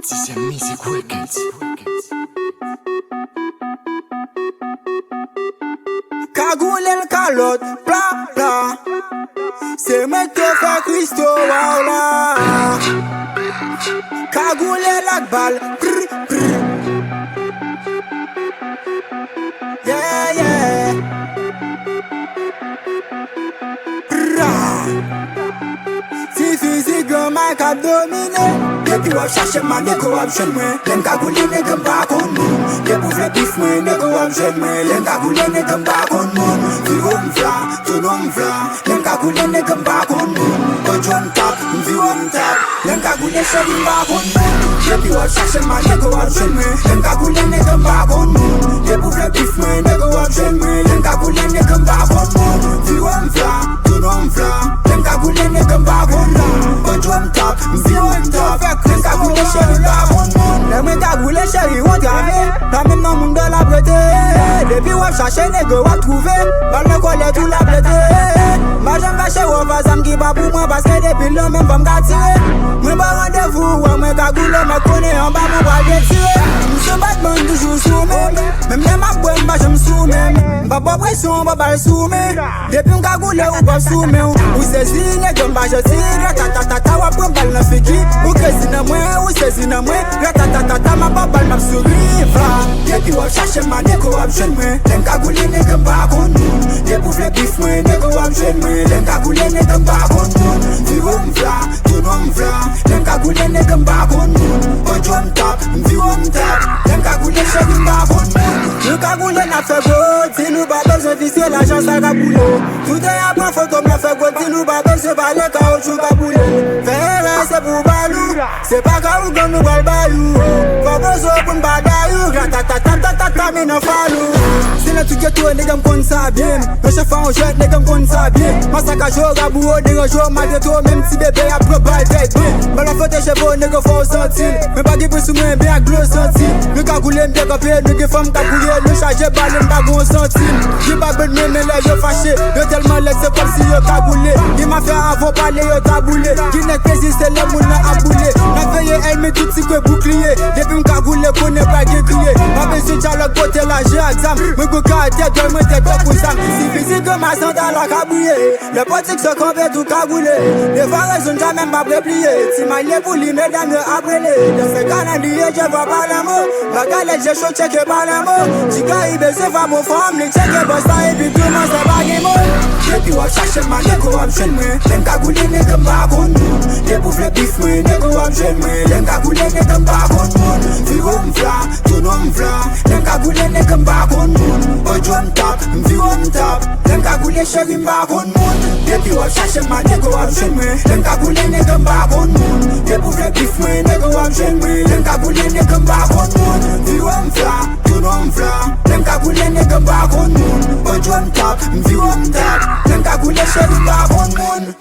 This is Music Records. Cagoule calotte, bla bla. C'est mec qui fait Christo, voilà. Cagoule la balle, brr, brr. Yeah, yeah. Brrra. Si physique, mec a dominé. Depuis wap cherche ma nègre wap jeune moi. L'en cagoule nègre pas con moun. Depuis vle bif moi nègre wap jeune moi. L'en cagoule nègre pas con moun. Viro m'vla, tout nom m'vla. L'en cagoule nègre pas con moun. Ojon tap, viro m'tap. L'en cagoule chéri pas con moun. Depuis wap cherche ma nègre wap jeune moi. L'en cagoule nègre pas con moun. Depuis vle bif moi nègre wap jeune moi. L'en cagoule nègre pas con moun. Viro m'vla, tout nom m'vla. L'en cagoule nègre pas con moun. Ojon tap, viro m'tap. L'en cagoule chéri pas con moun. L'en cagoule chéri on travaille. T'as même dans monde la prêté. Depuis wap cherche nègre wap trouvé. Mal me coller tout la prêté. Ma j'aime pas chez wap pas qui pas pour moi parce que depuis là même pas m'gattirer. Moi pas rendez-vous ouais moi cagoule me connais en bas mon bras détiré. M'sou Batman toujours sous même. Même les ma bonne pas j'aime sous même. Pas pression pas balle sous même. Depuis m'cagoule ou pas sous même. Ou saisi nègre pas je tire. Ta wap prend balle na fiki. Ou crazy na moi ou saisi na moi. Ta ma pas balle m'a survivre. Depuis wap cherche ma nègre wap jeune moi. L'en cagoule nègre pas con moun. Depuis vle bif moi nègre wap jeune moi. L'en cagoule nègre pas con moun. Viro m'vla, tout nom m'vla. L'en cagoule nègre pas con moun. Ojo m'tap, viro m'tap. L'en cagoule chéri pas con moun. Le cagoule n'a fait beau. Si nous pas besoin visser l'agence à cagoule. Tout est à prendre photo me fait beau. Si nous pas besoin parler caoutchouc cagoule. Faire c'est pour balou. C'est pas caoutchouc qu'on nous parle balou. Pas besoin pour m'badayou. Gratata mais non falou. Si le truc est tout nègre m'conne ça bien. Le chef en jet nègre m'conne ça bien. Massacre à jour à bourreau nègre jour malgré tout. Même si bébé a pro bail bien. Mais la faute est chez vous nègre faut sentir. Mais pas qui peut sous moi bien gros sentir. Le cagoule m'bien copé. Nègre femme cagoule. Le chargé balle m'pas gros sentir. J'ai pas besoin de me les yeux fâchés. Yo tellement laisse c'est comme si yo cagoulé. Qui m'a fait avant parler yo taboulé. Qui n'est quasi c'est le monde à aboulé. La veille elle met tout si que bouclier. Depuis m'cagoule qu'on n'est pas crier. Pas besoin de dialogue côté la j'ai exam. Me go caractère de moi t'es top pour ça. Si physique ma santé à la cabouillé. Le politique se compte tout cagoulé. Les fois raison jamais pas replié. Si ma lèvre li mesdames après les. Dans ce canadier je vois pas l'amour. La galette j'ai chaud checké par l'amour. Chicaïbe c'est pas mon femme. Les checké boss et puis tout le monde c'est pas des mots. Depuis wap cherche ma nègre wap jeune moi. L'en cagoule nègre pas con moun. Depuis vle bif moi nègre wap jeune moi. L'en cagoule nègre pas con moun. Viro m'vla, tout nom m'vla. L'en cagoule nègre pas con moun. Ojo m'tap, viro m'tap. L'en cagoule chéri pas con moun. Depuis wap cherche ma nègre wap jeune moi. L'en cagoule nègre pas con moun. Depuis vle bif moi nègre wap jeune moi. L'en cagoule nègre pas con moun. Viro m'vla, tout nom m'vla. L'en cagoule nègre pas con moun. Ojo m'tap, viro m'tap. L'en cagoule chéri pas con moun.